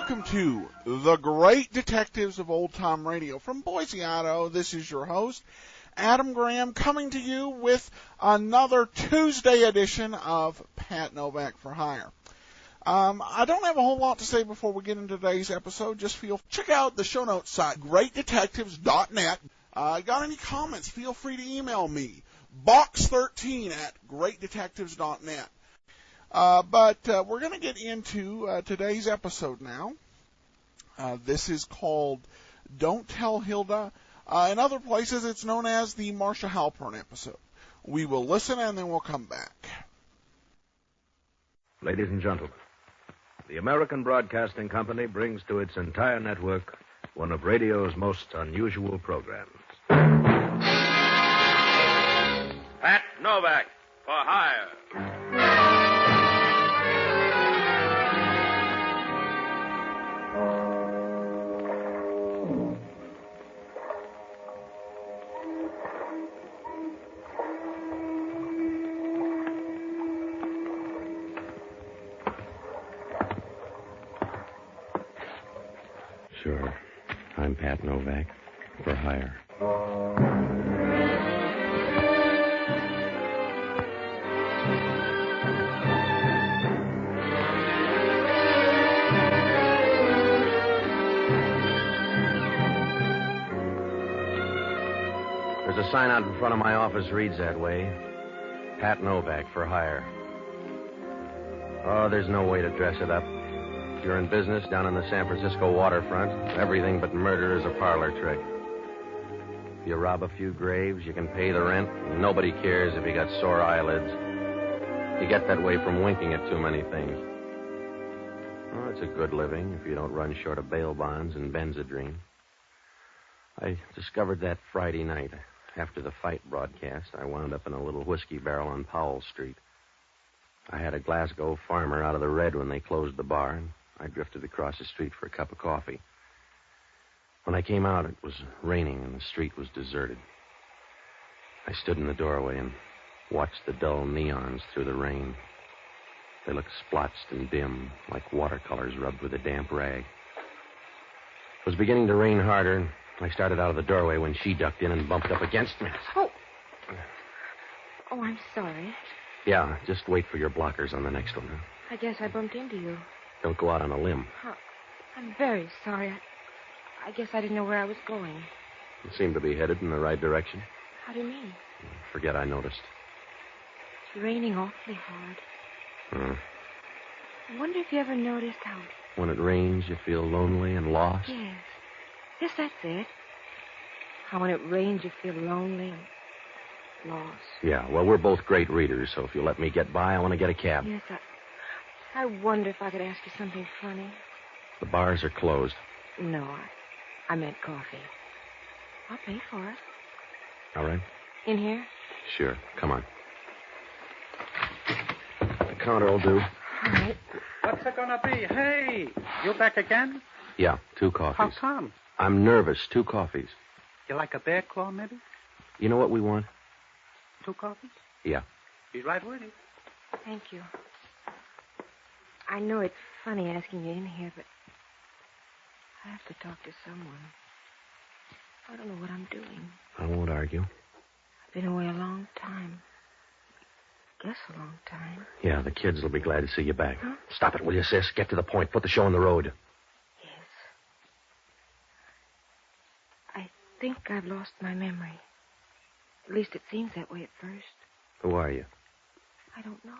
welcome to The Great Detectives of Old Time Radio. From Boise, Idaho, this is your host, Adam Graham, coming to you with another Tuesday edition of Pat Novak for Hire. I don't have a whole lot to say before we get into today's episode. Just check out the show notes site, greatdetectives.net. Got any comments, feel free to email me, box13 at greatdetectives.net. But we're going to get into today's episode now. This is called Don't Tell Hilda. In other places, it's known as the Marcia Halpern episode. We will listen and then we'll come back. Ladies and gentlemen, the American Broadcasting Company brings to its entire network one of radio's most unusual programs. Pat Novak for Hire. Sure. I'm Pat Novak for hire. There's a sign out in front of my office reads that way. Pat Novak for hire. Oh, there's no way to dress it up. If you're in business down in the San Francisco waterfront, everything but murder is a parlor trick. If you rob a few graves, you can pay the rent, and nobody cares if you got sore eyelids. You get that way from winking at too many things. Well, it's a good living if you don't run short of bail bonds and Benzedrine. I discovered that Friday night. After the fight broadcast, I wound up in a little whiskey barrel on Powell Street. I had a Glasgow farmer out of the red when they closed the bar, and I drifted across the street for a cup of coffee. When I came out, it was raining and the street was deserted. I stood in the doorway and watched the dull neons through the rain. They looked splotched and dim, like watercolors rubbed with a damp rag. It was beginning to rain harder, and I started out of the doorway when she ducked in and bumped up against me. Oh, I'm sorry. Yeah, just wait for your blockers on the next one, huh? I guess I bumped into you. Don't go out on a limb. Oh, I'm very sorry. I guess I didn't know where I was going. You seem to be headed in the right direction. How do you mean? Forget I noticed. It's raining awfully hard. I wonder if you ever noticed how... When it rains, you feel lonely and lost? Yes. Yes, that's it. How when it rains, you feel lonely and lost. Yeah, well, we're both great readers, so if you let me get by, I want to get a cab. Yes, I wonder if I could ask you something funny. The bars are closed. No, I meant coffee. I'll pay for it. All right? In here? Sure. Come on. The counter will do. All right. What's it gonna be? Hey, you back again? Yeah, 2 coffees. How come? I'm nervous. 2 coffees. You like a bear claw, maybe? You know what we want? 2 coffees? Yeah. Be right with you. Thank you. I know it's funny asking you in here, but I have to talk to someone. I don't know what I'm doing. I won't argue. I've been away a long time. I guess a long time. Yeah, the kids will be glad to see you back. Huh? Stop it, will you, sis? Get to the point. Put the show on the road. Yes. I think I've lost my memory. At least it seems that way at first. Who are you? I don't know.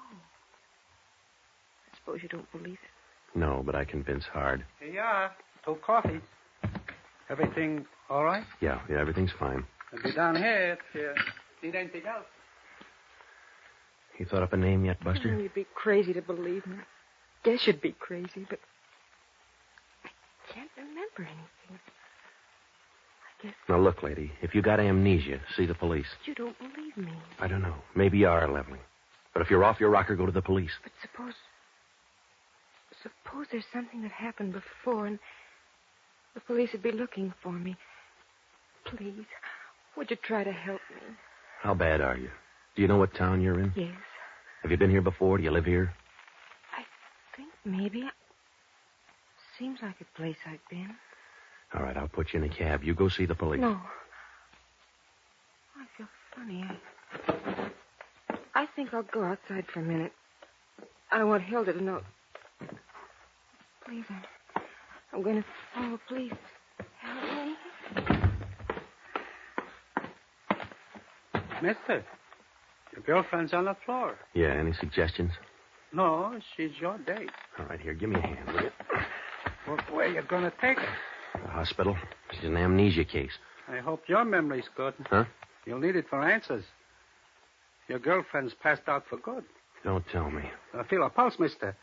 I suppose you don't believe it. No, but I convince hard. Here you are. 2 coffees. Everything all right? Yeah, everything's fine. I'll be down here if you need anything else. You thought up a name yet, Buster? You'd be crazy to believe me. Guess you'd be crazy, but I can't remember anything. I guess... Now, look, lady, if you got amnesia, see the police. You don't believe me. I don't know. Maybe you are leveling. But if you're off your rocker, go to the police. But suppose there's something that happened before, and the police would be looking for me. Please, would you try to help me? How bad are you? Do you know what town you're in? Yes. Have you been here before? Do you live here? I think maybe. seems like a place I've been. All right, I'll put you in a cab. You go see the police. No. I feel funny. I think I'll go outside for a minute. I don't want Hilda to know. Please, I'm going to call the police. Help me. Mister, your girlfriend's on the floor. Yeah, any suggestions? No, she's your date. All right, here, give me a hand, will you? Well, where you going to take her? The hospital. She's an amnesia case. I hope your memory's good. Huh? You'll need it for answers. Your girlfriend's passed out for good. Don't tell me. I feel a pulse, mister.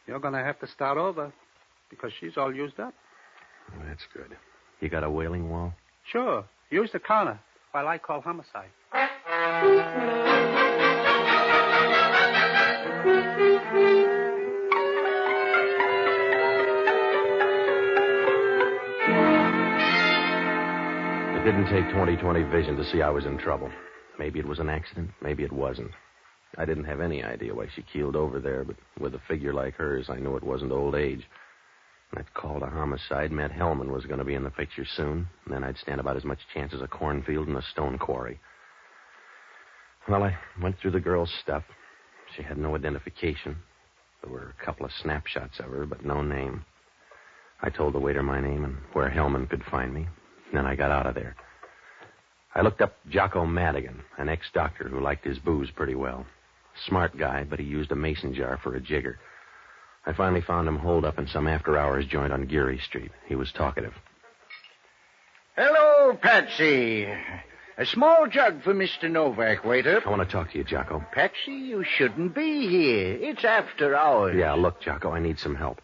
You're going to have to start over because she's all used up. Oh, that's good. You got a wailing wall? Sure. Use the counter while I call homicide. It didn't take 20/20 vision to see I was in trouble. Maybe it was an accident. Maybe it wasn't. I didn't have any idea why she keeled over there, but with a figure like hers, I knew it wasn't old age. That call to homicide meant Hellman was going to be in the picture soon, and then I'd stand about as much chance as a cornfield and a stone quarry. Well, I went through the girl's stuff. She had no identification. There were a couple of snapshots of her, but no name. I told the waiter my name and where Hellman could find me. Then I got out of there. I looked up Jocko Madigan, an ex-doctor who liked his booze pretty well. Smart guy, but he used a mason jar for a jigger. I finally found him holed up in some after-hours joint on Geary Street. He was talkative. Hello, Patsy. A small jug for Mr. Novak, waiter. I want to talk to you, Jocko. Patsy, you shouldn't be here. It's after hours. Yeah, look, Jocko, I need some help.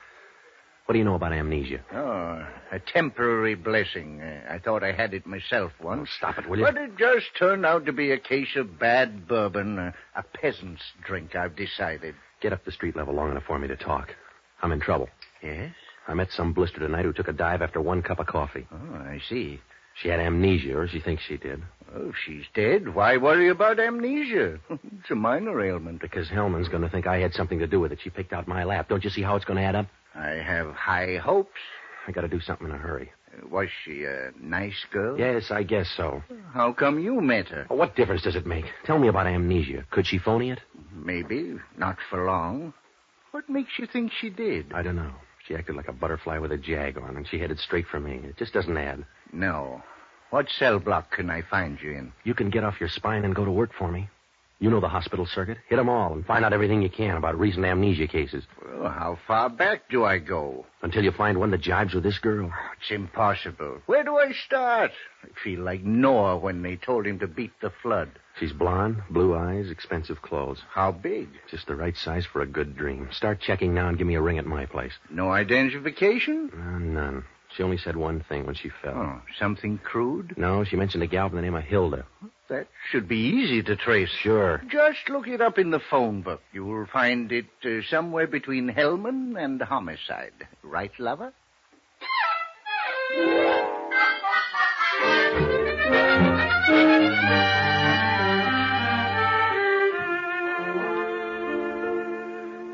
What do you know about amnesia? Oh, a temporary blessing. I thought I had it myself once. Oh, stop it, will you? But it just turned out to be a case of bad bourbon, a peasant's drink, I've decided. Get up the street level long enough for me to talk. I'm in trouble. Yes? I met some blister tonight who took a dive after one cup of coffee. Oh, I see. She had amnesia, or she thinks she did. Oh, if she's dead, why worry about amnesia? It's a minor ailment. Because Hellman's going to think I had something to do with it. She picked out my lap. Don't you see how it's going to add up? I have high hopes. I got to do something in a hurry. Was she a nice girl? Yes, I guess so. How come you met her? Well, what difference does it make? Tell me about amnesia. Could she phony it? Maybe. Not for long. What makes you think she did? I don't know. She acted like a butterfly with a jag on, and she headed straight for me. It just doesn't add. No. What cell block can I find you in? You can get off your spine and go to work for me. You know the hospital circuit. Hit them all and find out everything you can about recent amnesia cases. Well, how far back do I go? Until you find one that jibes with this girl. It's impossible. Where do I start? I feel like Noah when they told him to beat the flood. She's blonde, blue eyes, expensive clothes. How big? Just the right size for a good dream. Start checking now and give me a ring at my place. No identification? None. She only said one thing when she fell. Oh, something crude? No, she mentioned a gal by the name of Hilda. That should be easy to trace. Sure. Just look it up in the phone book. You will find it somewhere between Hellman and homicide. Right, lover?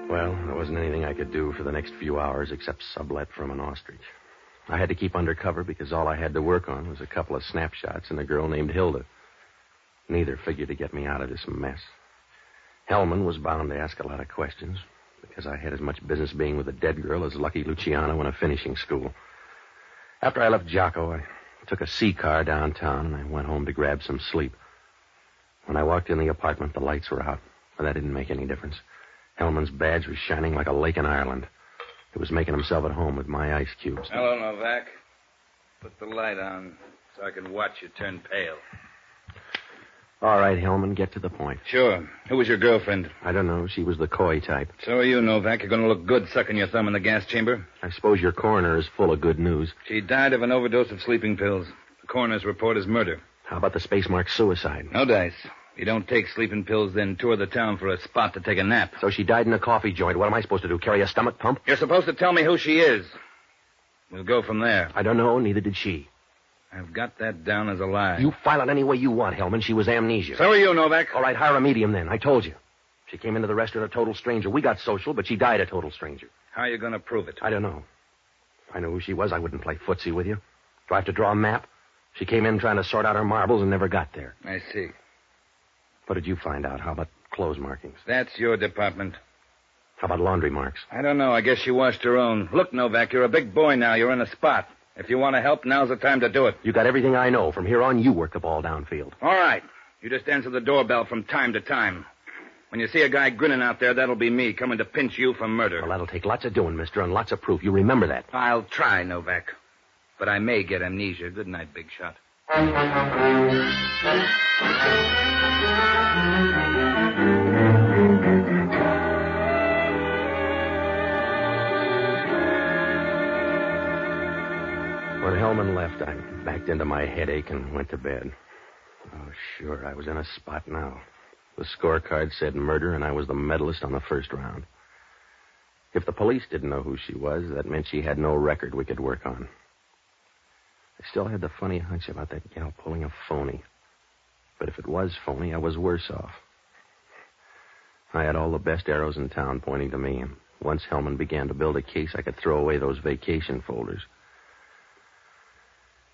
Well, there wasn't anything I could do for the next few hours except sublet from an ostrich. I had to keep undercover because all I had to work on was a couple of snapshots and a girl named Hilda. Neither figured to get me out of this mess. Hellman was bound to ask a lot of questions because I had as much business being with a dead girl as Lucky Luciano in a finishing school. After I left Jocko, I took a C-car downtown and I went home to grab some sleep. When I walked in the apartment, the lights were out, but that didn't make any difference. Hellman's badge was shining like a lake in Ireland. He was making himself at home with my ice cubes. Hello, Novak. Put the light on so I can watch you turn pale. All right, Hellman, get to the point. Sure. Who was your girlfriend? I don't know. She was the coy type. So are you, Novak. You're going to look good sucking your thumb in the gas chamber. I suppose your coroner is full of good news. She died of an overdose of sleeping pills. The coroner's report is murder. How about the space mark suicide? No dice. You don't take sleeping pills, then tour the town for a spot to take a nap. So she died in a coffee joint. What am I supposed to do, carry a stomach pump? You're supposed to tell me who she is. We'll go from there. I don't know. Neither did she. I've got that down as a lie. You file it any way you want, Hellman. She was amnesia. So are you, Novak. All right, hire a medium then. I told you. She came into the restaurant a total stranger. We got social, but she died a total stranger. How are you going to prove it? I don't know. If I knew who she was, I wouldn't play footsie with you. Do I have to draw a map? She came in trying to sort out her marbles and never got there. I see. What did you find out? How about clothes markings? That's your department. How about laundry marks? I don't know. I guess she washed her own. Look, Novak, you're a big boy now. You're in a spot. If you want to help, now's the time to do it. You got everything I know. From here on, you work the ball downfield. All right. You just answer the doorbell from time to time. When you see a guy grinning out there, that'll be me coming to pinch you for murder. Well, that'll take lots of doing, mister, and lots of proof. You remember that. I'll try, Novak. But I may get amnesia. Good night, big shot. When Hellman left, I backed into my headache and went to bed. Oh, sure, I was in a spot now. The scorecard said murder, and I was the medalist on the first round. If the police didn't know who she was, that meant she had no record we could work on. I still had the funny hunch about that gal pulling a phony. But if it was phony, I was worse off. I had all the best arrows in town pointing to me, and once Hellman began to build a case, I could throw away those vacation folders.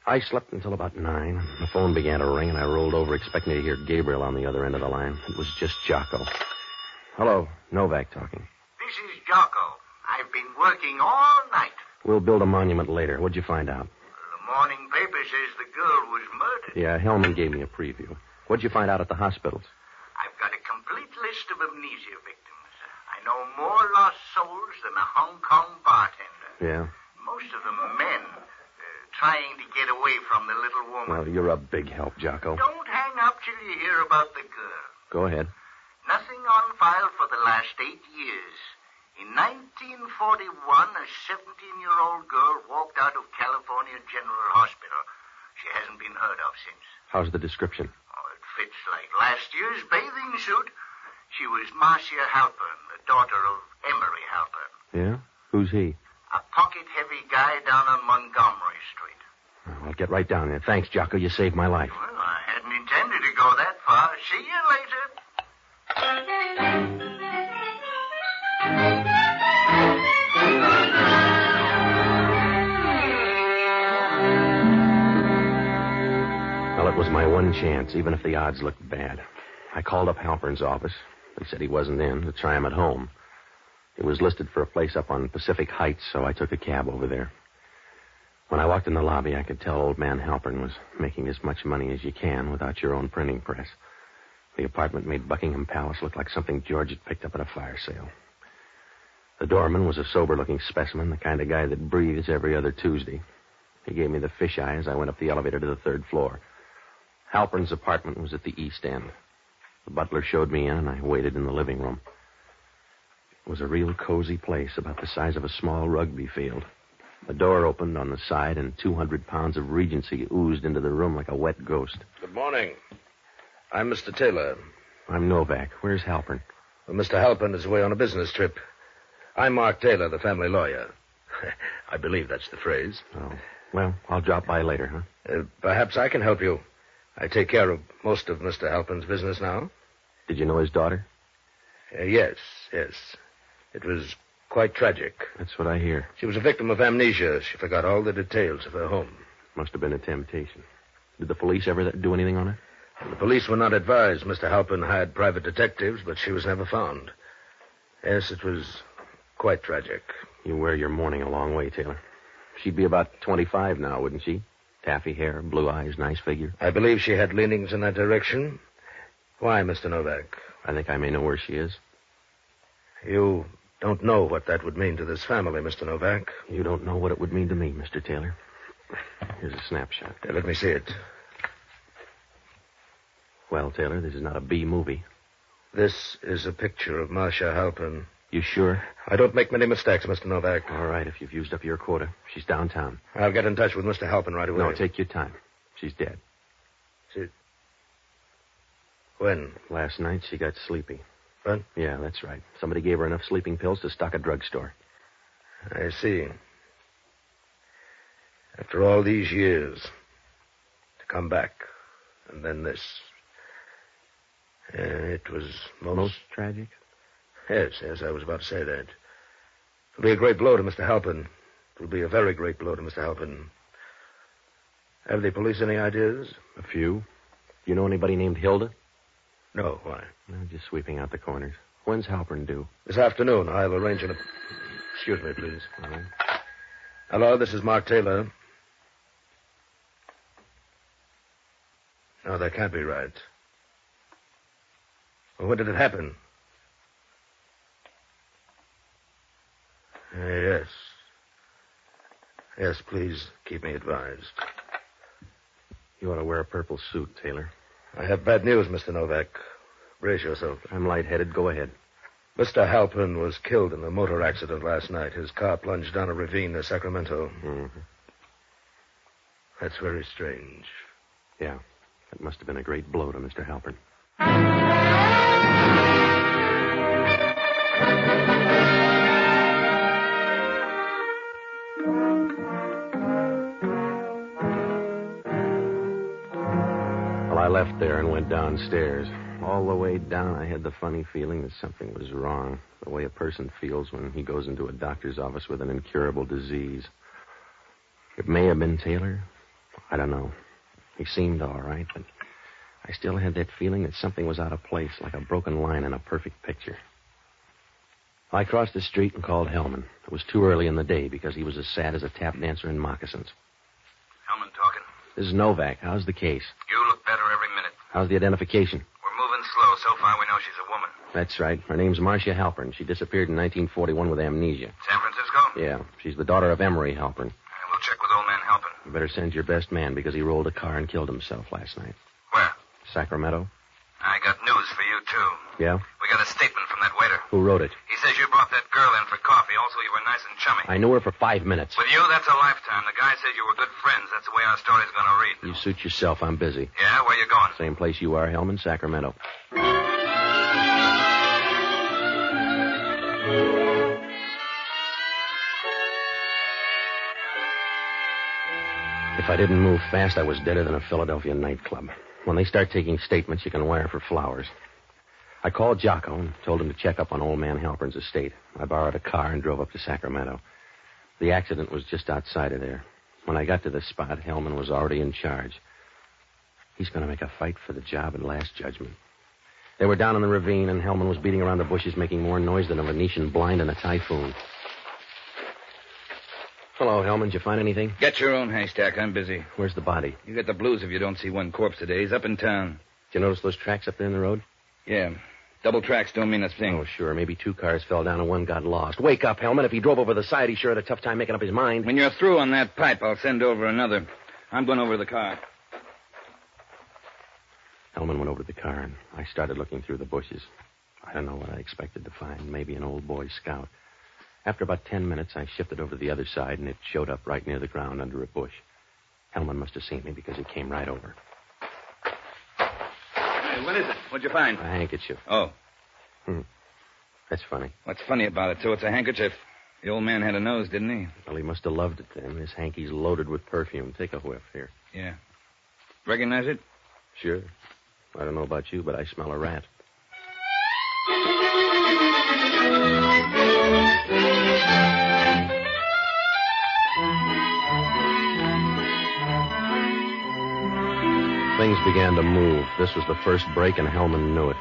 I slept until about 9. The phone began to ring, and I rolled over expecting to hear Gabriel on the other end of the line. It was just Jocko. Hello, Novak talking. This is Jocko. I've been working all night. We'll build a monument later. What'd you find out? The morning paper says the girl was murdered. Yeah, Hellman gave me a preview. What'd you find out at the hospitals? I've got a complete list of amnesia victims. I know more lost souls than a Hong Kong bartender. Yeah? Most of them men. Trying to get away from the little woman. Well, you're a big help, Jocko. Don't hang up till you hear about the girl. Go ahead. Nothing on file for the last 8 years. In 1941, a 17-year-old girl walked out of California General Hospital. She hasn't been heard of since. How's the description? Oh, it fits like last year's bathing suit. She was Marcia Halpern, the daughter of Emery Halpern. Yeah? Who's he? A pocket-heavy guy down on Montgomery Street. Well, I'll get right down there. Thanks, Jocko. You saved my life. Well, I hadn't intended to go that far. See you later. Well, it was my one chance, even if the odds looked bad. I called up Halpern's office. They said he wasn't in, to try him at home. He was listed for a place up on Pacific Heights, so I took a cab over there. When I walked in the lobby, I could tell old man Halpern was making as much money as you can without your own printing press. The apartment made Buckingham Palace look like something George had picked up at a fire sale. The doorman was a sober-looking specimen, the kind of guy that breathes every other Tuesday. He gave me the fisheye as I went up the elevator to the 3rd floor. Halpern's apartment was at the east end. The butler showed me in, and I waited in the living room. It was a real cozy place, about the size of a small rugby field. The door opened on the side, and 200 pounds of Regency oozed into the room like a wet ghost. Good morning. I'm Mr. Taylor. I'm Novak. Where's Halpern? Well, Mr. Halpern is away on a business trip. I'm Mark Taylor, the family lawyer. I believe that's the phrase. Oh, well, I'll drop by later, huh? Perhaps I can help you. I take care of most of Mr. Halpern's business now. Did you know his daughter? Yes. It was quite tragic. That's what I hear. She was a victim of amnesia. She forgot all the details of her home. Must have been a temptation. Did the police ever do anything on her? And the police were not advised. Mr. Halpern hired private detectives, but she was never found. Yes, it was quite tragic. You wear your mourning a long way, Taylor. She'd be about 25 now, wouldn't she? Taffy hair, blue eyes, nice figure. I believe she had leanings in that direction. Why, Mr. Novak? I think I may know where she is. You don't know what that would mean to this family, Mr. Novak. You don't know what it would mean to me, Mr. Taylor. Here's a snapshot. Let me see it. Well, Taylor, this is not a B movie. This is a picture of Marcia Halpern. You sure? I don't make many mistakes, Mr. Novak. All right, if you've used up your quota. She's downtown. I'll get in touch with Mr. Halpern right away. No, take your time. She's dead. When? Last night, she got sleepy. What? Yeah, that's right. Somebody gave her enough sleeping pills to stock a drugstore. I see. After all these years, to come back, and then this. It was Most tragic? Yes, I was about to say that. It'll be a great blow to Mr. Halpern. It will be a very great blow to Mr. Halpern. Have the police any ideas? A few. You know anybody named Hilda? No, why? No, just sweeping out the corners. When's Halpern due? This afternoon. I'll arrange an... Excuse me, please. All right. Hello, this is Mark Taylor. No, that can't be right. Well, when did it happen? Yes. Yes, please keep me advised. You ought to wear a purple suit, Taylor. I have bad news, Mr. Novak. Brace yourself. I'm lightheaded. Go ahead. Mr. Halpern was killed in a motor accident last night. His car plunged down a ravine near Sacramento. Mm-hmm. That's very strange. Yeah. That must have been a great blow to Mr. Halpern. Well, I left there and went downstairs. All the way down, I had the funny feeling that something was wrong. The way a person feels when he goes into a doctor's office with an incurable disease. It may have been Taylor. I don't know. He seemed all right, but I still had that feeling that something was out of place, like a broken line in a perfect picture. I crossed the street and called Hellman. It was too early in the day because he was as sad as a tap dancer in moccasins. Hellman talking. This is Novak. How's the case? You look better every minute. How's the identification? We're moving slow. So far, we know she's a woman. That's right. Her name's Marcia Halpern. She disappeared in 1941 with amnesia. San Francisco? Yeah. She's the daughter of Emery Halpern. We'll check with old man Halpern. You better send your best man because he rolled a car and killed himself last night. Where? Sacramento. I got news for you, too. Yeah? We got a statement from that waiter. Who wrote it? He says you brought that girl in for coffee. Also, you were nice and chummy. I knew her for 5 minutes. With you, that's a lifetime. The guy says you were good friends. That's the way our story's going to read. You suit yourself. I'm busy. Yeah? Where you going? Same place you are, Hellman, Sacramento. If I didn't move fast, I was deader than a Philadelphia nightclub. When they start taking statements, you can wire for flowers. I called Jocko and told him to check up on old man Halpern's estate. I borrowed a car and drove up to Sacramento. The accident was just outside of there. When I got to the spot, Hellman was already in charge. He's going to make a fight for the job at Last Judgment. They were down in the ravine, and Hellman was beating around the bushes, making more noise than a Venetian blind in a typhoon. Hello, Hellman. Did you find anything? Get your own haystack. I'm busy. Where's the body? You get the blues if you don't see one corpse today. He's up in town. Did you notice those tracks up there in the road? Yeah. Double tracks don't mean a thing. Oh, sure. Maybe 2 cars fell down and one got lost. Wake up, Hellman. If he drove over the side, he sure had a tough time making up his mind. When you're through on that pipe, I'll send over another. I'm going over to the car. Hellman went over to the car, and I started looking through the bushes. I don't know what I expected to find. Maybe an old Boy Scout. After about 10 minutes, I shifted over to the other side, and it showed up right near the ground under a bush. Hellman must have seen me because he came right over. Hey, what is it? What'd you find? A handkerchief. Oh. That's funny. What's funny about it, too? It's a handkerchief. The old man had a nose, didn't he? Well, he must have loved it then. This hanky's loaded with perfume. Take a whiff here. Yeah. Recognize it? Sure. I don't know about you, but I smell a rat. Things began to move. This was the first break, and Hellman knew it.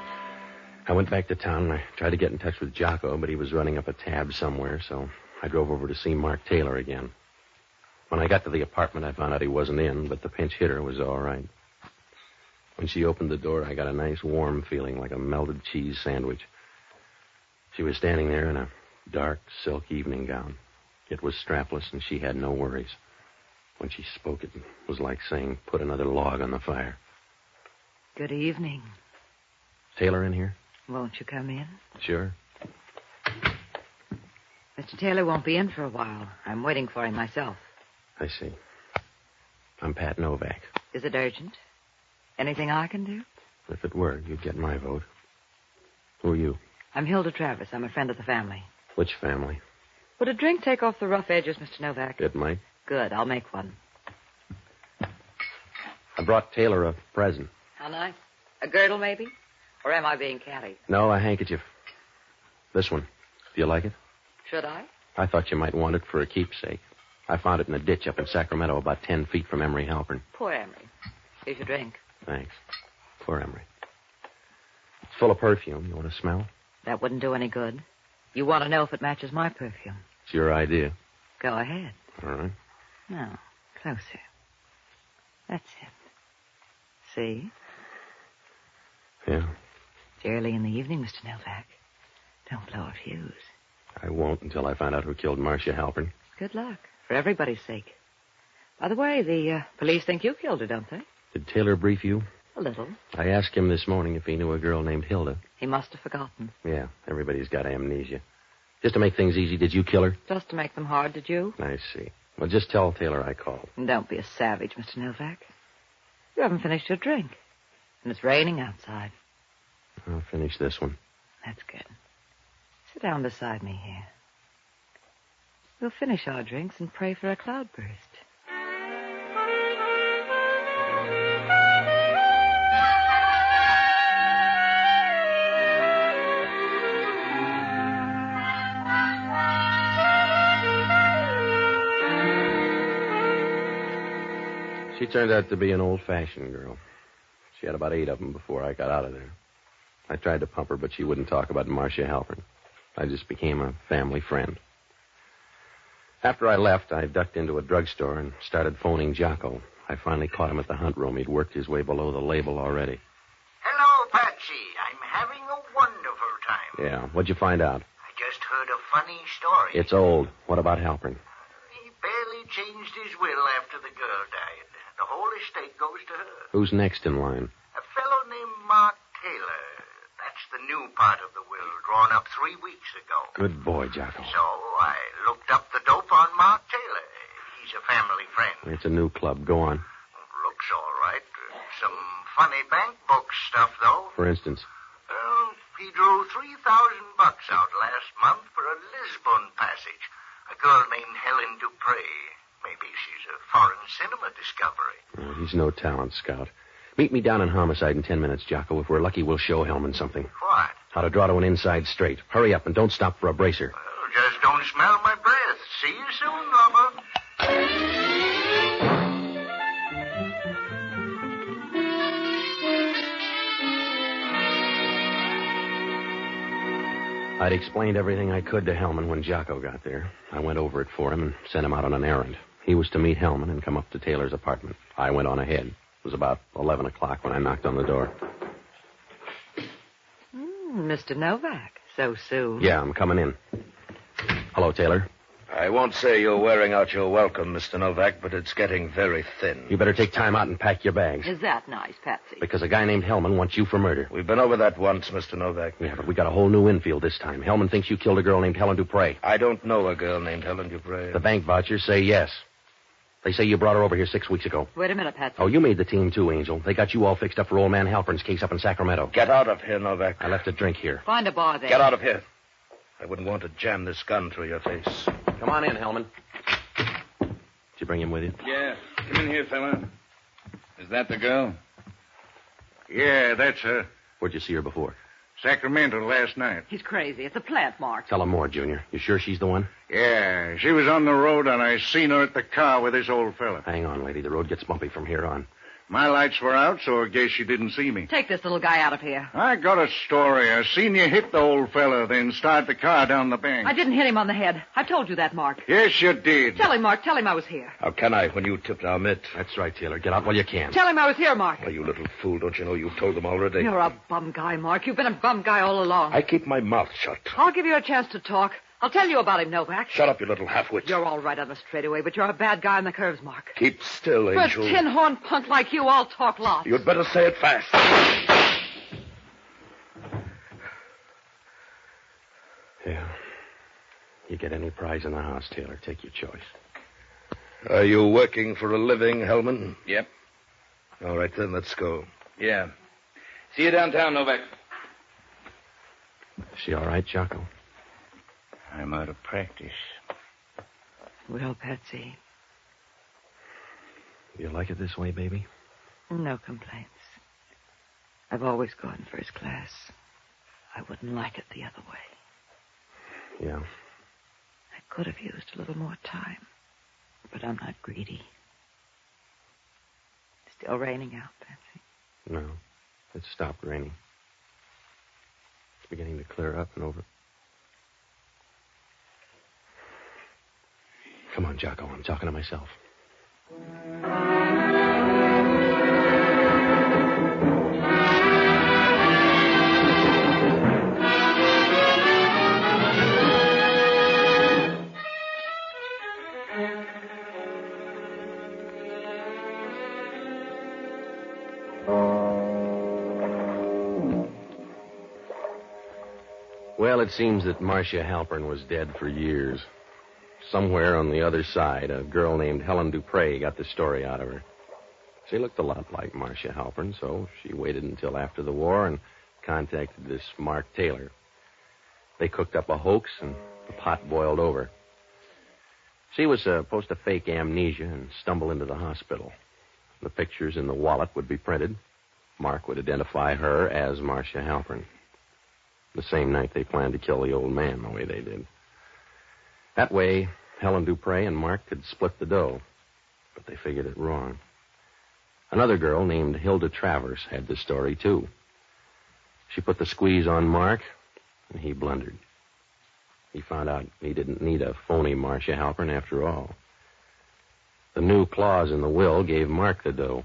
I went back to town, and I tried to get in touch with Jocko, but he was running up a tab somewhere, so I drove over to see Mark Taylor again. When I got to the apartment, I found out he wasn't in, but the pinch hitter was all right. When she opened the door, I got a nice warm feeling like a melted cheese sandwich. She was standing there in a dark silk evening gown. It was strapless, and she had no worries. When she spoke, it was like saying, put another log on the fire. Good evening. Taylor in here? Won't you come in? Sure. Mr. Taylor won't be in for a while. I'm waiting for him myself. I see. I'm Pat Novak. Is it urgent? Anything I can do? If it were, you'd get my vote. Who are you? I'm Hilda Travis. I'm a friend of the family. Which family? Would a drink take off the rough edges, Mr. Novak? It might. Good. I'll make one. I brought Taylor a present. How nice. A girdle, maybe? Or am I being catty? No, a handkerchief. This one. Do you like it? Should I? I thought you might want it for a keepsake. I found it in a ditch up in Sacramento about 10 feet from Emery Halpern. Poor Emery. Here's your drink. Thanks. Poor Emery. It's full of perfume. You want to smell? That wouldn't do any good. You want to know if it matches my perfume. It's your idea. Go ahead. All right. No, closer. That's it. See? Yeah. It's early in the evening, Mr. Novak. Don't blow a fuse. I won't until I find out who killed Marcia Halpern. Good luck, for everybody's sake. By the way, the police think you killed her, don't they? Did Taylor brief you? A little. I asked him this morning if he knew a girl named Hilda. He must have forgotten. Yeah, everybody's got amnesia. Just to make things easy, did you kill her? Just to make them hard, did you? I see. Well, just tell Taylor I called. And don't be a savage, Mr. Novak. You haven't finished your drink. And it's raining outside. I'll finish this one. That's good. Sit down beside me here. We'll finish our drinks and pray for a cloudburst. She turned out to be an old-fashioned girl. She had about 8 of them before I got out of there. I tried to pump her, but she wouldn't talk about Marcia Halpern. I just became a family friend. After I left, I ducked into a drugstore and started phoning Jocko. I finally caught him at the hunt room. He'd worked his way below the label already. Hello, Patsy. I'm having a wonderful time. Yeah, what'd you find out? I just heard a funny story. It's old. What about Halpern? He barely changed his will after the girl died. The whole estate goes to her. Who's next in line? A fellow named Mark Taylor. That's the new part of the will, drawn up 3 weeks ago. Good boy, Jocko. So I looked up the dope on Mark Taylor. He's a family friend. It's a new club. Go on. Looks all right. Some funny bank book stuff, though. For instance? Well, he drew $3,000 out last month for a Lisbon passage. A girl named Helen Dupre. Maybe she's a foreign cinema discovery. Oh, he's no talent scout. Meet me down in Homicide in 10 minutes, Jocko. If we're lucky, we'll show Hellman something. What? How to draw to an inside straight. Hurry up and don't stop for a bracer. Well, just don't smell my breath. See you soon, lover. I'd explained everything I could to Hellman when Jocko got there. I went over it for him and sent him out on an errand. He was to meet Hellman and come up to Taylor's apartment. I went on ahead. It was about 11 o'clock when I knocked on the door. Mr. Novak, so soon. Yeah, I'm coming in. Hello, Taylor. I won't say you're wearing out your welcome, Mr. Novak, but it's getting very thin. You better take time out and pack your bags. Is that nice, Patsy? Because a guy named Hellman wants you for murder. We've been over that once, Mr. Novak. Yeah, but we got a whole new infield this time. Hellman thinks you killed a girl named Helen Dupre. I don't know a girl named Helen Dupre. The bank vouchers say yes. They say you brought her over here 6 weeks ago. Wait a minute, Patsy. Oh, you made the team too, Angel. They got you all fixed up for old man Halpern's case up in Sacramento. Get out of here, Novak. I left a drink here. Find a bar there. Get out of here. I wouldn't want to jam this gun through your face. Come on in, Hellman. Did you bring him with you? Yeah. Come in here, fella. Is that the girl? Yeah, that's her. Where'd you see her before? Sacramento last night. He's crazy. It's a plant, Mark. Tell him more, Junior. You sure she's the one? Yeah, she was on the road, and I seen her at the car with this old fella. Hang on, lady. The road gets bumpy from here on. My lights were out, so I guess she didn't see me. Take this little guy out of here. I got a story. I seen you hit the old fella, then start the car down the bank. I didn't hit him on the head. I told you that, Mark. Yes, you did. Tell him, Mark. Tell him I was here. How can I when you tipped our mitt? That's right, Taylor. Get out while you can. Tell him I was here, Mark. Oh, you little fool. Don't you know you've told them already? You're a bum guy, Mark. You've been a bum guy all along. I keep my mouth shut. I'll give you a chance to talk. I'll tell you about him, Novak. Shut up, you little half-wit. You're all right on the straightaway, but you're a bad guy on the curves, Mark. Keep still, For Angel. a tin-horn punk like you, I'll talk lots. You'd better say it fast. Yeah. You get any prize in the house, Taylor. Take your choice. Are you working for a living, Hellman? Yep. All right, then, let's go. Yeah. See you downtown, Novak. Is she all right, Jocko? I'm out of practice. Well, Patsy, You like it this way, baby? no complaints. I've always gone first class. I wouldn't like it the other way. Yeah. I could have used a little more time. but I'm not greedy. Still raining out, Patsy? No, it stopped raining. It's beginning to clear up and over. Come on, Jocko, I'm talking to myself. Well, it seems that Marcia Halpern was dead for years. Somewhere on the other side, a girl named Helen Dupre got the story out of her. She looked a lot like Marcia Halpern, so she waited until after the war and contacted this Mark Taylor. They cooked up a hoax, and the pot boiled over. She was supposed to fake amnesia and stumble into the hospital. The pictures in the wallet would be printed. Mark would identify her as Marcia Halpern. The same night they planned to kill the old man the way they did. That way, Helen Dupre and Mark could split the dough. But they figured it wrong. Another girl named Hilda Travers had the story, too. She put the squeeze on Mark, and he blundered. He found out he didn't need a phony Marcia Halpern after all. The new clause in the will gave Mark the dough.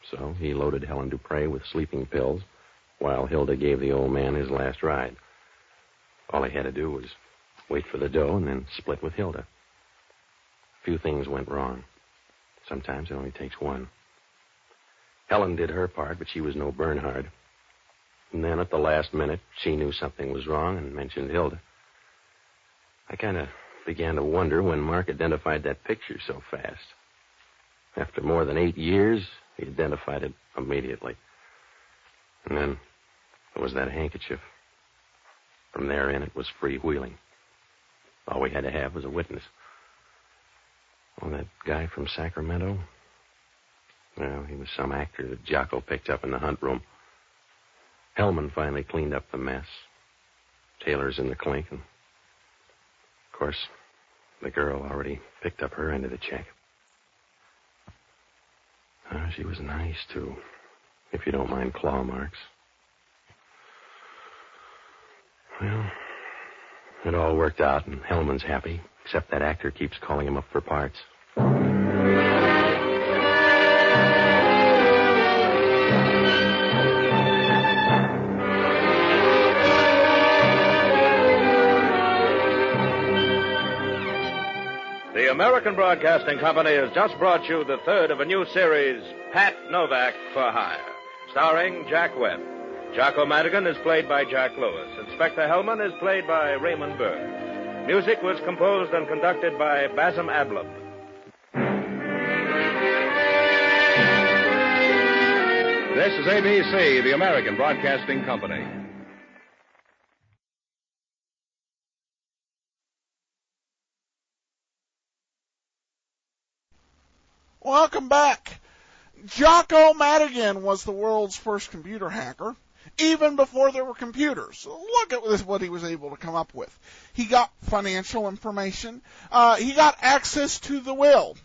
So he loaded Helen Dupre with sleeping pills, while Hilda gave the old man his last ride. All he had to do was wait for the dough and then split with Hilda. A few things went wrong. Sometimes it only takes one. Helen did her part, but she was no Bernhard. And then at the last minute, she knew something was wrong and mentioned Hilda. I kind of began to wonder when Mark identified that picture so fast. After more than 8 years, he identified it immediately. And then there was that handkerchief. From there in, it was freewheeling. All we had to have was a witness. Oh, that guy from Sacramento? Well, he was some actor that Jocko picked up in the hunt room. Hellman finally cleaned up the mess. Taylor's in the clink, and of course, the girl already picked up her end of the check. She was nice, too, if you don't mind claw marks. Well, it all worked out, and Hellman's happy, except that actor keeps calling him up for parts. The American Broadcasting Company has just brought you the third of a new series, Pat Novak for Hire, starring Jack Webb. Jocko Madigan is played by Jack Lewis. Inspector Hellman is played by Raymond Burr. Music was composed and conducted by Basim Adlab. This is ABC, the American Broadcasting Company. Welcome back. Jocko Madigan was the world's first computer hacker, even before there were computers. Look at what he was able to come up with. He got financial information. He got access to the will,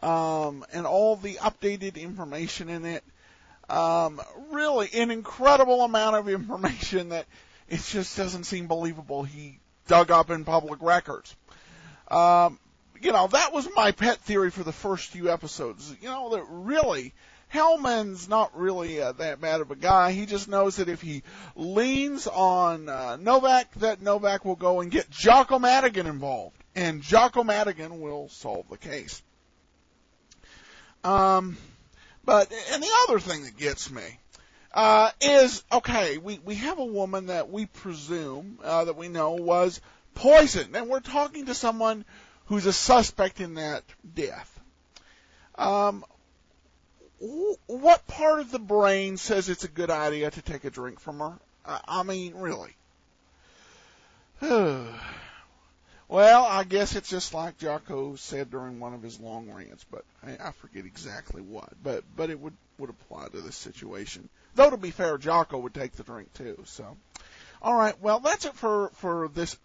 and all the updated information in it. Really an incredible amount of information that it just doesn't seem believable he dug up in public records. That was my pet theory for the first few episodes. That really, Hellman's not really that bad of a guy. He just knows that if he leans on Novak, that Novak will go and get Jocko Madigan involved, and Jocko Madigan will solve the case. And the other thing that gets me is, okay, we have a woman that we presume, that we know was poisoned, and we're talking to someone who's a suspect in that death. What part of the brain says it's a good idea to take a drink from her? Really. Well, I guess it's just like Jocko said during one of his long rants, but I forget exactly what. But it would apply to this situation. Though, to be fair, Jocko would take the drink, too. So, All right, well, that's it for this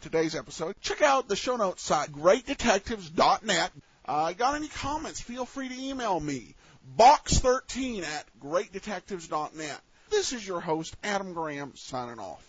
today's episode. Check out the show notes site, greatdetectives.net. Got any comments, feel free to email me, box13 at greatdetectives.net. This is your host, Adam Graham, signing off.